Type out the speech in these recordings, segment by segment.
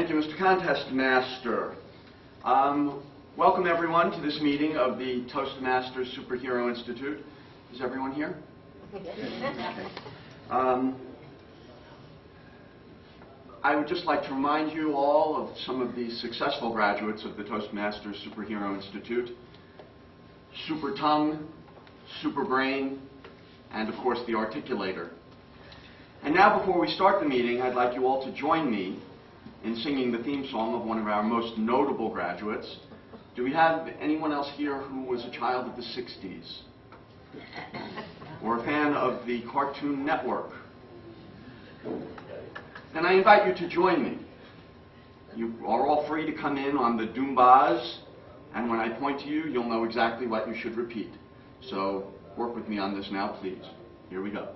Thank you, Mr. Contest Master. Welcome everyone to this meeting of the Toastmasters Super Hero Institute. Is everyone here? Okay. I would just like to remind you all of some of the successful graduates of the Toastmasters Super Hero Institute. Super Tongue, Super Brain, and of course the Articulator. And now before we start the meeting, I'd like you all to join me in singing the theme song of one of our most notable graduates. Do we have anyone else here who was a child of the 60s? Or a fan of the Cartoon Network? Then I invite you to join me. You are all free to come in on the Doombas, and when I point to you, you'll know exactly what you should repeat. So work with me on this now, please. Here we go.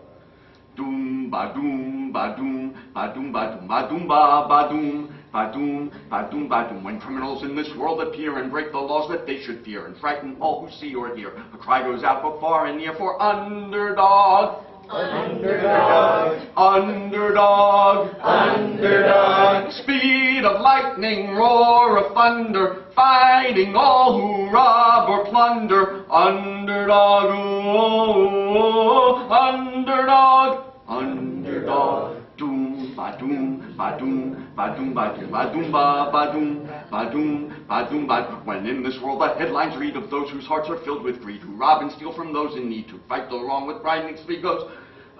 Doom ba doom ba doom ba doom ba doom ba doom ba ba doom ba doom ba doom ba doom. When criminals in this world appear and break the laws that they should fear and frighten all who see or hear, a cry goes out both far and near for underdog. Underdog, underdog, underdog. Speed of lightning, roar of thunder, fighting all who rob or plunder. Underdog, oh, underdog, underdog. Doom, ba doom, ba doom, ba doom, ba doom, ba doom, ba doom, ba doom, ba doom, ba doom. When in this world the headlines read of those whose hearts are filled with greed, who rob and steal from those in need, to fight the wrong with blinding speed goes.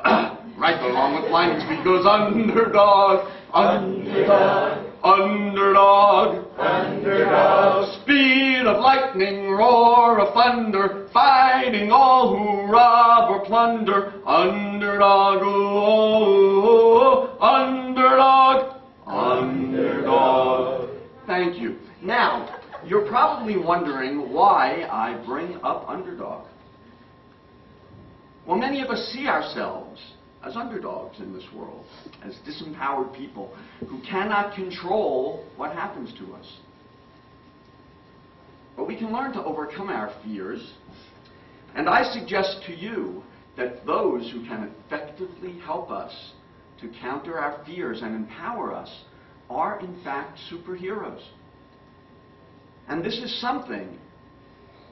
Right the wrong with blinding speed goes underdog, underdog, underdog, underdog. Speed of lightning, roar of thunder, fighting all who rob or plunder. Underdog, oh, underdog, underdog. Thank you. Now, you're probably wondering why I bring up underdog. Well, many of us see ourselves as underdogs in this world, as disempowered people who cannot control what happens to us. But we can learn to overcome our fears, and I suggest to you that those who can effectively help us to counter our fears and empower us are in fact superheroes. And this is something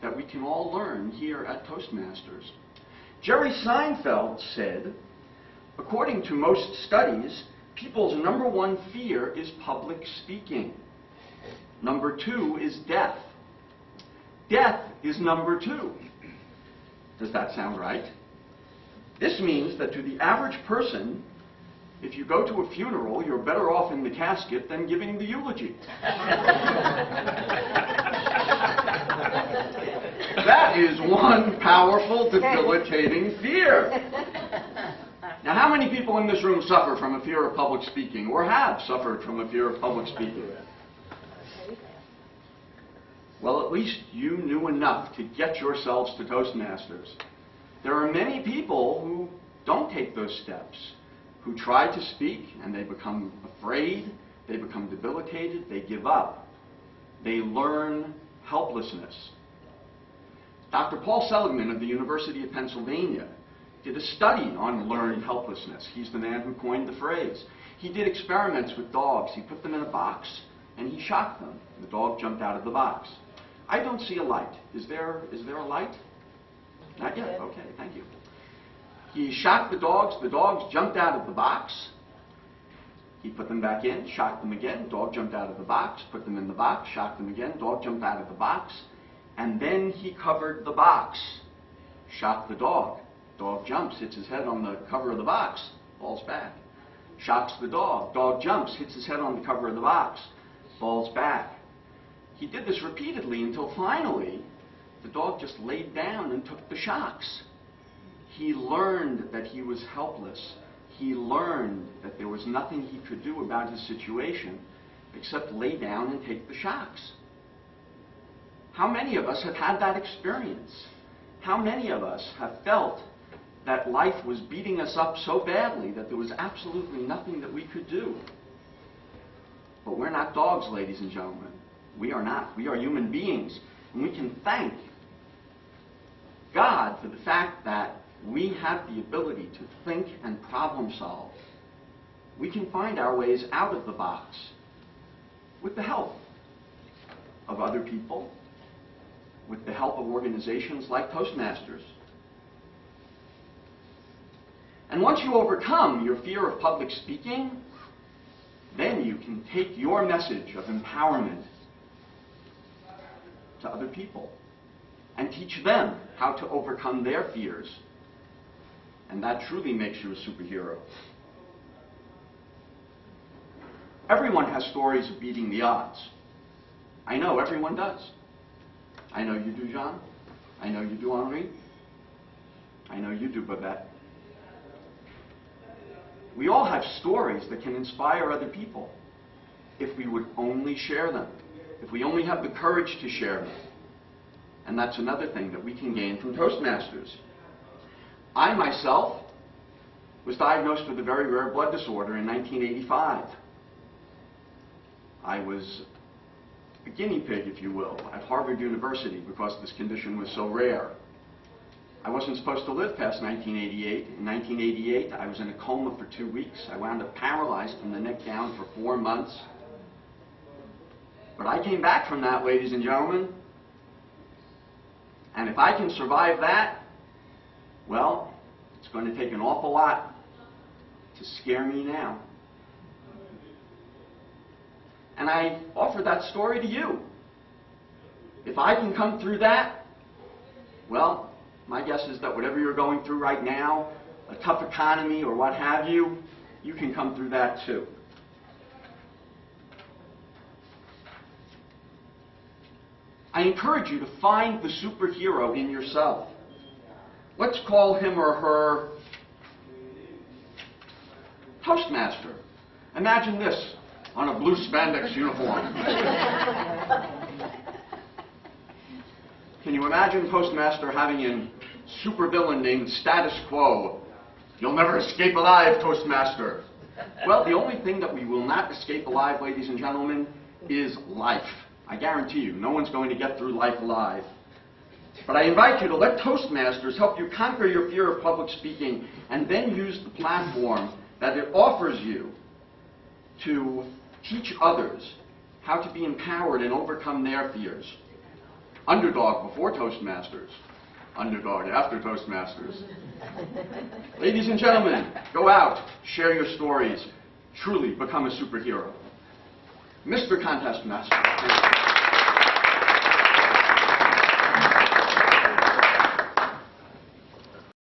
that we can all learn here at Toastmasters. Jerry Seinfeld said, according to most studies, people's #1 fear is public speaking. #2 is death. Death is #2. Does that sound right? This means that to the average person, if you go to a funeral, you're better off in the casket than giving the eulogy. That is one powerful, debilitating fear. Now, how many people in this room suffer from a fear of public speaking, or have suffered from a fear of public speaking? Well, at least you knew enough to get yourselves to Toastmasters. There are many people who don't take those steps, who try to speak and they become afraid, they become debilitated, they give up. They learn helplessness. Dr. Paul Seligman of the University of Pennsylvania did a study on learned helplessness. He's the man who coined the phrase. He did experiments with dogs. He put them in a box and he shocked them. The dog jumped out of the box. I don't see a light. Is there a light? Not yet. Okay, thank you. He shocked the dogs jumped out of the box. He put them back in, shocked them again, dog jumped out of the box, put them in the box, shocked them again, dog jumped out of the box, and then he covered the box, shocked the dog. Dog jumps, hits his head on the cover of the box, falls back. Shocks the dog. Dog jumps, hits his head on the cover of the box, falls back. He did this repeatedly until finally the dog just laid down and took the shocks. He learned that he was helpless. He learned that there was nothing he could do about his situation except lay down and take the shocks. How many of us have had that experience? How many of us have felt that life was beating us up so badly that there was absolutely nothing that we could do? But we're not dogs, ladies and gentlemen. We are not. We are human beings. And we can thank God for the fact that we have the ability to think and problem solve. We can find our ways out of the box. with the help of other people, with the help of organizations like Toastmasters. And once you overcome your fear of public speaking, then you can take your message of empowerment to other people and teach them how to overcome their fears. And that truly makes you a superhero. Everyone has stories of beating the odds. I know everyone does. I know you do, Jean. I know you do, Henri. I know you do, Babette. We all have stories that can inspire other people if we would only share them, if we only have the courage to share them. And that's another thing that we can gain from Toastmasters. I myself was diagnosed with a very rare blood disorder in 1985. I was a guinea pig, if you will, at Harvard University because this condition was so rare. I wasn't supposed to live past 1988. In 1988, I was in a coma for 2 weeks. I wound up paralyzed from the neck down for 4 months. But I came back from that, ladies and gentlemen. And if I can survive that, well, it's going to take an awful lot to scare me now. And I offer that story to you. If I can come through that, well, my guess is that whatever you're going through right now, a tough economy or what have you, you can come through that too. I encourage you to find the superhero in yourself. Let's call him or her Toastmaster. Imagine this on a blue spandex uniform. Can you imagine Toastmaster having a supervillain named Status Quo? You'll never escape alive, Toastmaster. Well, the only thing that we will not escape alive, ladies and gentlemen, is life. I guarantee you, no one's going to get through life alive. But I invite you to let Toastmasters help you conquer your fear of public speaking and then use the platform that it offers you to teach others how to be empowered and overcome their fears. Underdog before Toastmasters. Underdog after Toastmasters. Ladies and gentlemen, go out, share your stories, truly become a superhero. Mr. Contest Master.